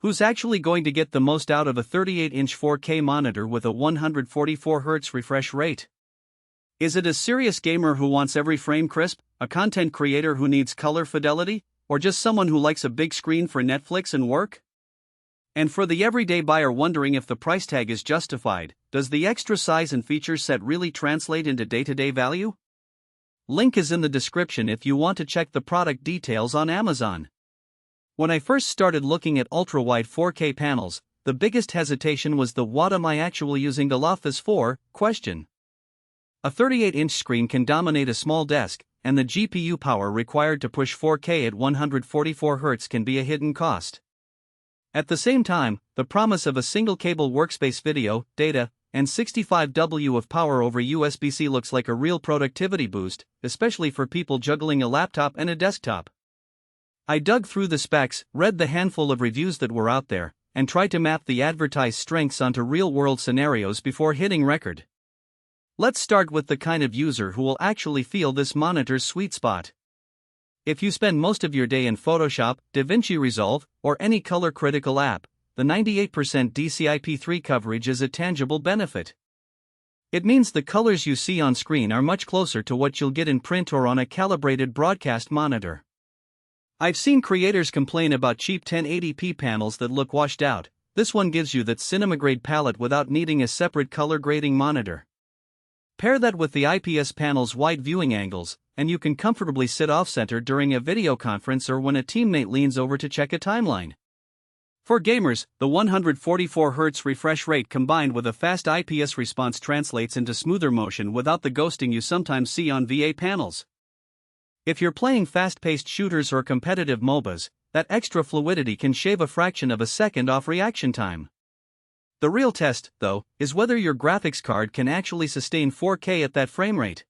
Who's actually going to get the most out of a 38-inch 4K monitor with a 144Hz refresh rate? Is it a serious gamer who wants every frame crisp, a content creator who needs color fidelity, or just someone who likes a big screen for Netflix and work? And for the everyday buyer wondering if the price tag is justified, does the extra size and feature set really translate into day-to-day value? Link is in the description if you want to check the product details on Amazon. When I first started looking at ultra-wide 4K panels, the biggest hesitation was the "what am I actually using the office for?" question. A 38-inch screen can dominate a small desk, and the GPU power required to push 4K at 144Hz can be a hidden cost. At the same time, the promise of a single-cable workspace video, data, and 65W of power over USB-C looks like a real productivity boost, especially for people juggling a laptop and a desktop. I dug through the specs, read the handful of reviews that were out there, and tried to map the advertised strengths onto real-world scenarios before hitting record. Let's start with the kind of user who will actually feel this monitor's sweet spot. If you spend most of your day in Photoshop, DaVinci Resolve, or any color-critical app, the 98% DCI-P3 coverage is a tangible benefit. It means the colors you see on screen are much closer to what you'll get in print or on a calibrated broadcast monitor. I've seen creators complain about cheap 1080p panels that look washed out. This one gives you that cinema-grade palette without needing a separate color grading monitor. Pair that with the IPS panel's wide viewing angles, and you can comfortably sit off-center during a video conference or when a teammate leans over to check a timeline. For gamers, the 144Hz refresh rate combined with a fast IPS response translates into smoother motion without the ghosting you sometimes see on VA panels. If you're playing fast-paced shooters or competitive MOBAs, that extra fluidity can shave a fraction of a second off reaction time. The real test, though, is whether your graphics card can actually sustain 4K at that frame rate.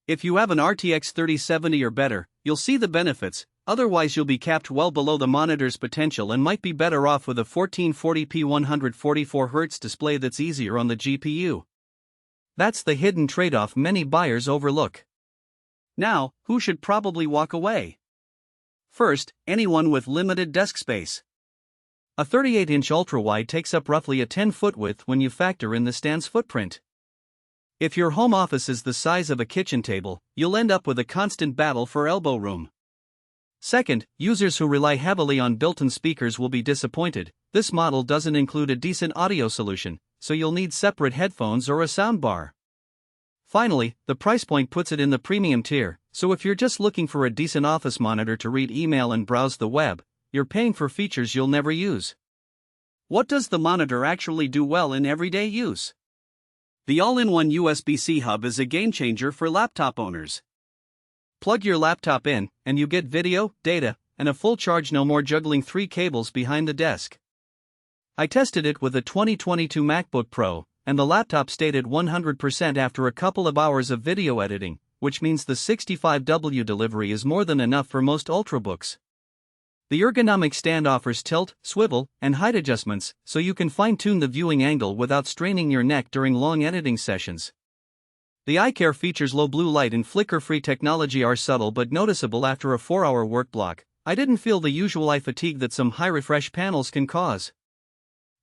If you have an RTX 3070 or better, you'll see the benefits, otherwise you'll be capped well below the monitor's potential and might be better off with a 1440p 144Hz display that's easier on the GPU. That's the hidden trade-off many buyers overlook. Now, who should probably walk away? First, anyone with limited desk space. A 38-inch ultra-wide takes up roughly a 10-foot width when you factor in the stand's footprint. If your home office is the size of a kitchen table, you'll end up with a constant battle for elbow room. Second, users who rely heavily on built-in speakers will be disappointed. This model doesn't include a decent audio solution, so you'll need separate headphones or a soundbar. Finally, the price point puts it in the premium tier, so if you're just looking for a decent office monitor to read email and browse the web, you're paying for features you'll never use. What does the monitor actually do well in everyday use? The all-in-one USB-C hub is a game-changer for laptop owners. Plug your laptop in, and you get video, data, and a full charge, no more juggling 3 cables behind the desk. I tested it with a 2022 MacBook Pro, and the laptop stayed at 100% after a couple of hours of video editing, which means the 65W delivery is more than enough for most ultrabooks. The ergonomic stand offers tilt, swivel, and height adjustments, so you can fine-tune the viewing angle without straining your neck during long editing sessions. The eye care features low blue light and flicker-free technology are subtle but noticeable after a 4-hour work block. I didn't feel the usual eye fatigue that some high-refresh panels can cause.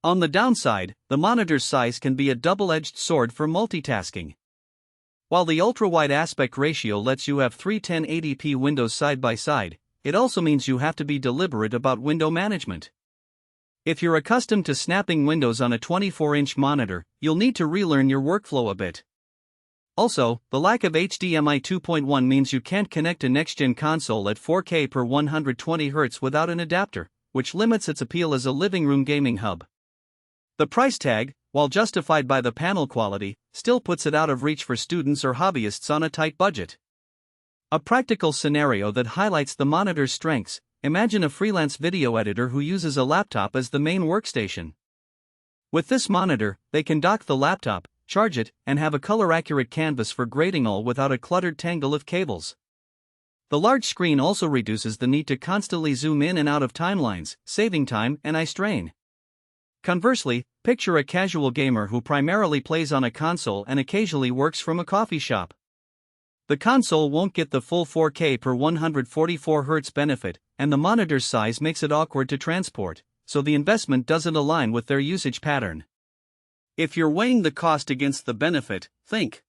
On the downside, the monitor's size can be a double-edged sword for multitasking. While the ultra-wide aspect ratio lets you have 3 1080p windows side by side, it also means you have to be deliberate about window management. If you're accustomed to snapping windows on a 24-inch monitor, you'll need to relearn your workflow a bit. Also, the lack of HDMI 2.1 means you can't connect a next-gen console at 4K per 120Hz without an adapter, which limits its appeal as a living room gaming hub. The price tag, while justified by the panel quality, still puts it out of reach for students or hobbyists on a tight budget. A practical scenario that highlights the monitor's strengths: imagine a freelance video editor who uses a laptop as the main workstation. With this monitor, they can dock the laptop, charge it, and have a color-accurate canvas for grading, all without a cluttered tangle of cables. The large screen also reduces the need to constantly zoom in and out of timelines, saving time and eye strain. Conversely, picture a casual gamer who primarily plays on a console and occasionally works from a coffee shop. The console won't get the full 4K per 144Hz benefit, and the monitor's size makes it awkward to transport, so the investment doesn't align with their usage pattern. If you're weighing the cost against the benefit, think: